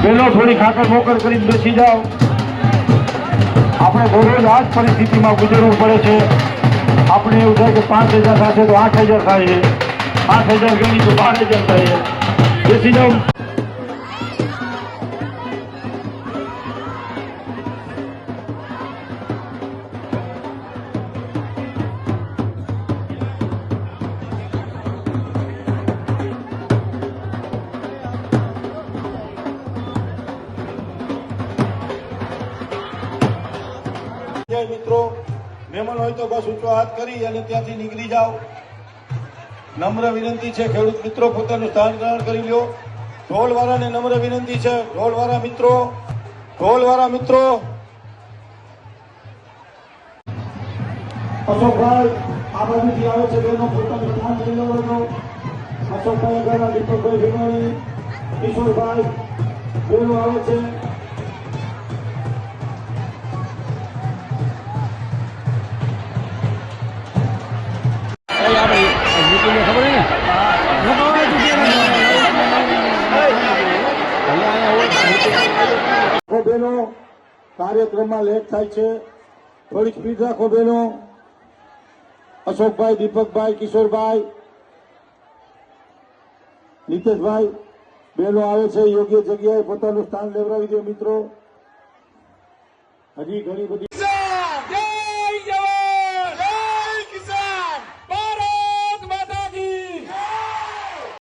પેલો થોડી ખાતર મોકર કરીને બેસી જાઓ. આપણે દરરોજ આ જ પરિસ્થિતિમાં ગુજરવું પડે છે. આપણે એવું થાય કે 5,000 થશે તો 8,000 થાય છે, 8,000 ગણી તો 12,000 થાય છે. બેસી જાઓ. મિત્રો મહેમાન હોય તો બસ ઊંચો હાથ કરી અને ત્યાંથી નીકળી જાઓ. નમ્ર વિનંતી છે, ખેડૂત મિત્રો પોતાનું સ્થાન ગ્રહણ કરી લ્યો. ઢોલવાળાને નમ્ર વિનંતી છે, ઢોલવાળા મિત્રો અશોકભાઈ આ બાજુથી આવે છે, બેનો પોતાનું સ્થાન લઈ લેવાનો. અશોકભાઈ આગળ, દીપકભાઈ ભીમાણી, કિશોરભાઈ બેનો આવે છે. બેનો કાર્યક્રમમાં લેટ થાય છે, થોડીક સ્પીડ રાખો બેનો. અશોકભાઈ, દીપકભાઈ, કિશોરભાઈ, નીતેશભાઈ બેનો આવે છે. યોગ્ય જગ્યાએ પોતાનું સ્થાન લેવડાવી દો મિત્રો. હજી ઘણી બધી